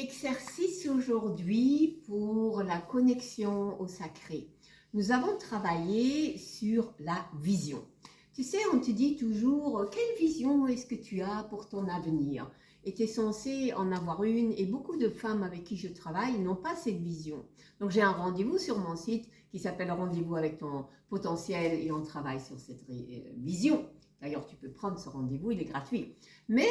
Exercice aujourd'hui pour la connexion au sacré. Nous avons travaillé sur la vision. Tu sais, on te dit toujours, quelle vision est-ce que tu as pour ton avenir? Et tu es censé en avoir une, et beaucoup de femmes avec qui je travaille n'ont pas cette vision. Donc j'ai un rendez-vous sur mon site qui s'appelle Rendez-vous avec ton potentiel et on travaille sur cette vision. D'ailleurs, tu peux prendre ce rendez-vous, il est gratuit. Mais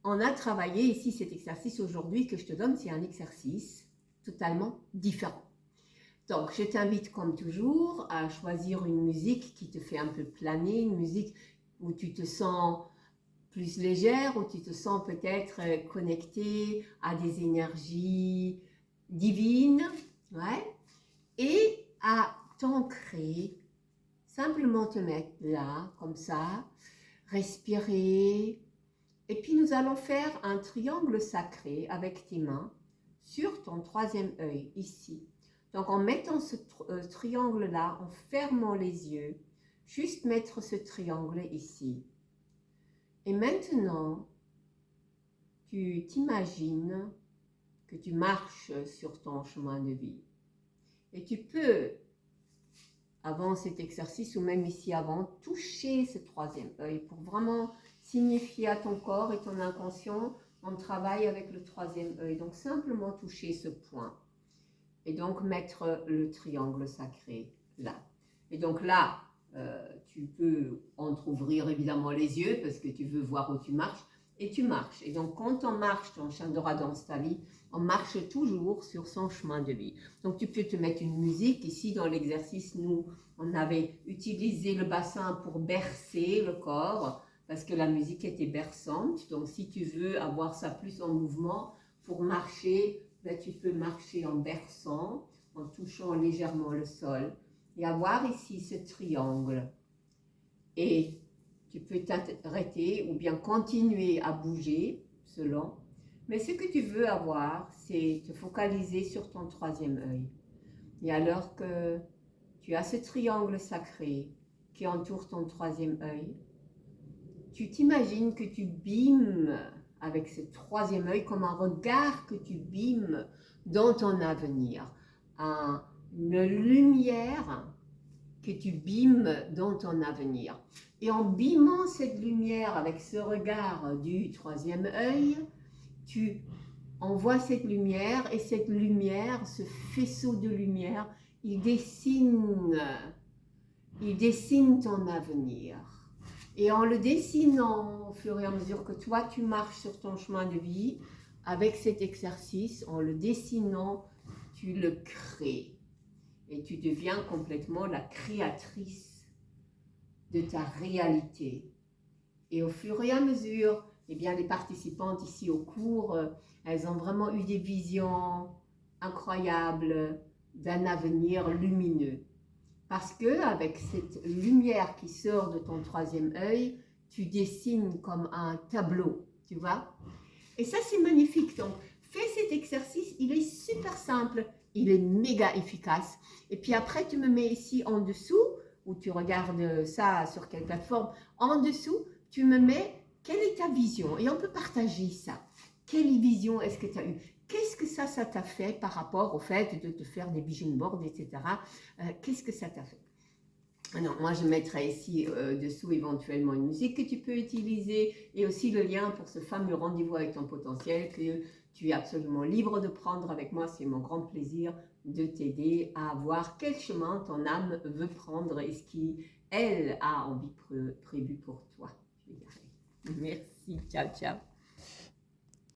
on a travaillé ici cet exercice aujourd'hui que je te donne, c'est un exercice totalement différent. Donc, je t'invite comme toujours à choisir une musique qui te fait un peu planer, une musique où tu te sens plus légère, où tu te sens peut-être connecté à des énergies divines, ouais, et à t'ancrer, simplement te mettre là, comme ça, respirer. Et puis nous allons faire un triangle sacré avec tes mains sur ton troisième œil, ici. Donc en mettant ce triangle-là, en fermant les yeux, juste mettre ce triangle ici. Et maintenant, tu t'imagines que tu marches sur ton chemin de vie. Et tu peux, avant cet exercice ou même ici avant, toucher ce troisième œil pour vraiment signifier à ton corps et ton inconscient, on travaille avec le troisième œil. Donc simplement toucher ce point et donc mettre le triangle sacré là. Et donc là, tu peux entrouvrir évidemment les yeux parce que tu veux voir où tu marches et tu marches. Et donc quand on marche, ton chien d'aura dans ta vie, on marche toujours sur son chemin de vie. Donc tu peux te mettre une musique. Ici dans l'exercice, nous, on avait utilisé le bassin pour bercer le corps parce que la musique était berçante. Donc si tu veux avoir ça plus en mouvement pour marcher, ben, tu peux marcher en berçant, en touchant légèrement le sol et avoir ici ce triangle. Et tu peux t'arrêter ou bien continuer à bouger selon. Mais ce que tu veux avoir, c'est te focaliser sur ton troisième œil. Et alors que tu as ce triangle sacré qui entoure ton troisième œil, tu t'imagines que tu bimes avec ce troisième œil comme un regard que tu bimes dans ton avenir. Une lumière que tu bimes dans ton avenir. Et en bimant cette lumière avec ce regard du troisième œil, tu envoies cette lumière et cette lumière, ce faisceau de lumière, il dessine ton avenir. Et en le dessinant au fur et à mesure que toi tu marches sur ton chemin de vie, avec cet exercice, en le dessinant, tu le crées. Et tu deviens complètement la créatrice de ta réalité. Et au fur et à mesure, eh bien, les participantes ici au cours, elles ont vraiment eu des visions incroyables d'un avenir lumineux. Parce que avec cette lumière qui sort de ton troisième œil, tu dessines comme un tableau, tu vois. Et ça, c'est magnifique. Donc, fais cet exercice, il est super simple, il est méga efficace. Et puis après, tu me mets ici en dessous, ou tu regardes ça sur quelle plateforme, en dessous, tu me mets quelle est ta vision. Et on peut partager ça. Quelle vision est-ce que tu as eue? Qu'est-ce que ça t'a fait par rapport au fait de te faire des vision boards, etc. Qu'est-ce que ça t'a fait? Alors, moi, je mettrai ici dessous éventuellement une musique que tu peux utiliser et aussi le lien pour ce fameux rendez-vous avec ton potentiel que tu es absolument libre de prendre avec moi. C'est mon grand plaisir de t'aider à voir quel chemin ton âme veut prendre et ce qu'elle a envie prévu pour toi. Merci, ciao, ciao.